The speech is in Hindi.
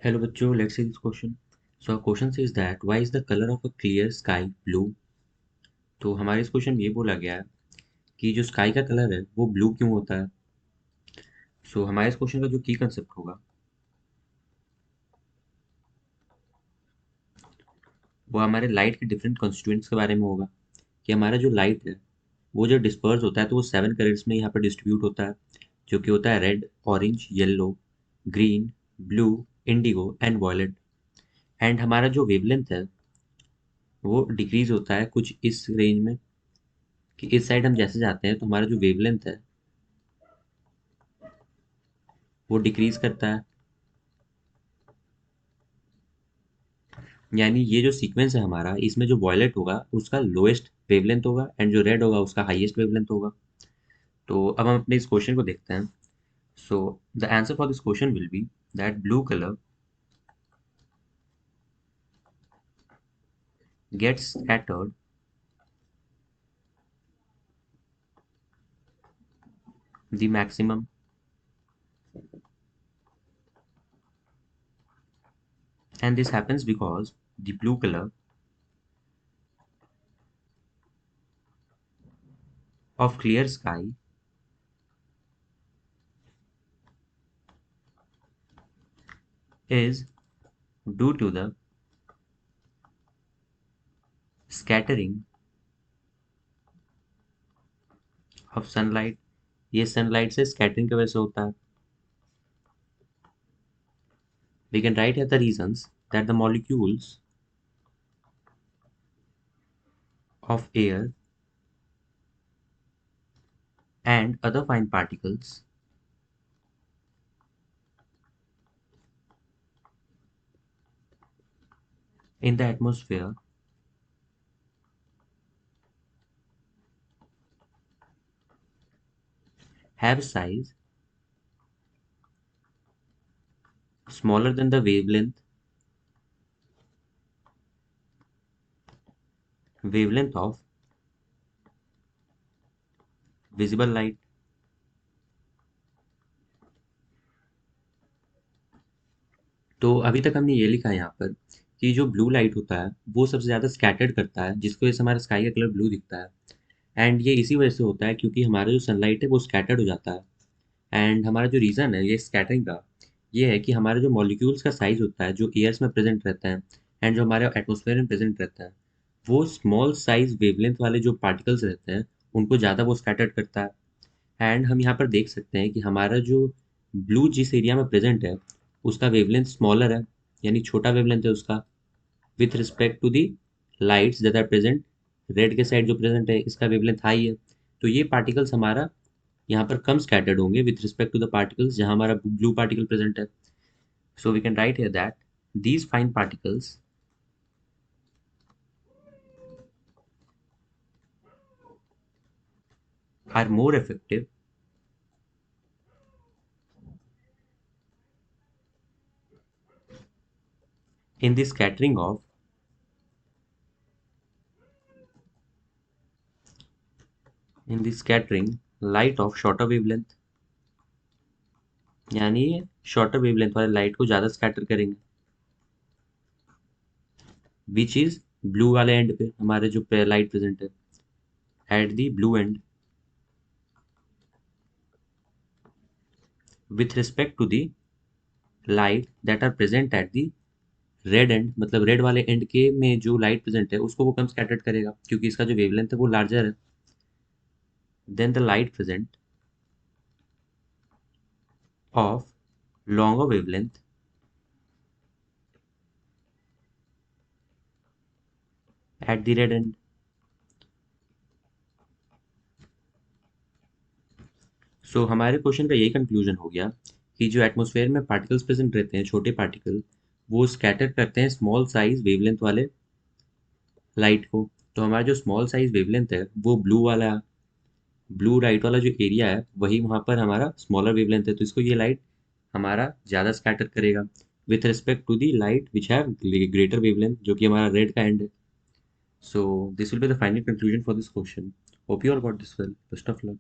Hello बच्चों, let's see this question. So our question says that why is the color of a clear sky blue? तो हमारे इस क्वेश्चन में ये बोला गया है कि जो स्काई का कलर है वो ब्लू क्यों होता है. सो हमारे इस क्वेश्चन का जो की कंसेप्ट होगा वो हमारे लाइट के डिफरेंट कॉन्स्टिट्यूएंट्स के बारे में होगा कि हमारा जो लाइट है वो जो डिस्पर्स होता है तो वो 7 कलर्स में यहाँ पर डिस्ट्रीब्यूट होता है, जो कि होता है red, orange, yellow, green, blue, indigo and violet. And हमारा जो वेवलेंथ है वो डिक्रीज होता है कुछ इस रेंज में कि इस साइड हम जैसे जाते हैं तो हमारा जो वेवलेंथ है वो डिक्रीज करता है. यानी ये जो सीक्वेंस है हमारा, इसमें जो वॉयलेट होगा उसका लोएस्ट वेवलेंथ होगा एंड जो रेड होगा उसका हाईएस्ट वेवलेंथ होगा. तो अब हम अपने इस क्वेश्चन को देखते हैं. So the answer for this question will be that blue colour gets scattered the maximum and this happens because the blue color of clear sky is due to the scattering of sunlight. ये सनलाइट से स्कैटरिंग की वजह से होता है. We can write here the reasons that the molecules of air and other fine particles in the atmosphere have size smaller than the wavelength of visible light. तो अभी तक हमने ये लिखा है यहाँ पर कि जो ब्लू लाइट होता है वो सबसे ज़्यादा स्कैटर्ड करता है, जिसकी वजह से हमारा स्काई का कलर ब्लू दिखता है. एंड ये इसी वजह से होता है क्योंकि हमारा जो सनलाइट है वो स्कैटर्ड हो जाता है. एंड हमारा जो रीज़न है ये स्कैटरिंग का, ये है कि हमारे जो मॉलिक्यूल्स का साइज़ होता है जो एयर्स में प्रेजेंट रहता है एंड जो हमारे एटमॉस्फेयर में प्रेजेंट रहता है, वो स्मॉल साइज वेवलेंथ वाले जो पार्टिकल्स रहते हैं उनको ज़्यादा वो स्कैटर्ड करता है. एंड हम यहाँ पर देख सकते हैं कि हमारा जो ब्लू जिस एरिया में प्रेजेंट है उसका वेवलेंथ स्मॉलर है, यानी छोटा वेवलेंथ है उसका, with respect to the lights that are present. Red के साइड जो प्रेजेंट है इसका वेवलेंथ हाई है. तो ये पार्टिकल्स हमारा यहाँ पर कम स्कैटर्ड होंगे with respect to the particles जहाँ हमारा ब्लू पार्टिकल प्रेजेंट है. So we can write here that these fine particles are more effective in the scattering of light of shorter wavelength. यानी शॉर्टर वेवलेंथ वाले लाइट को ज़्यादा स्कैटर करेंगे, विच इज़ ब्लू वाले एंड पे हमारे जो लाइट प्रेजेंट है at the blue end with respect to the light that are present at the red end, मतलब रेड वाले एंड के में जो लाइट प्रेजेंट है उसको वो कम स्कैटर्ड करेगा क्योंकि इसका जो वेवलेंथ है वो लार्जर है than the light present of longer wavelength at the red end. So हमारे क्वेश्चन का यही कंक्लूजन हो गया कि जो एटमॉस्फेयर में पार्टिकल्स प्रेजेंट रहते हैं, छोटे पार्टिकल, वो स्कैटर करते हैं स्मॉल साइज वेवलेंथ वाले लाइट को. तो हमारा जो स्मॉल साइज वेवलेंथ है वो ब्लू वाला, ब्लू लाइट वाला जो एरिया है वही वहाँ पर हमारा स्मॉलर वेवलेंथ है, तो इसको ये लाइट हमारा ज़्यादा स्कैटर करेगा with respect to the light which have greater wavelength जो कि हमारा रेड का एंड है. So this will be the final conclusion for this question. Hope you all got this well. Best of luck.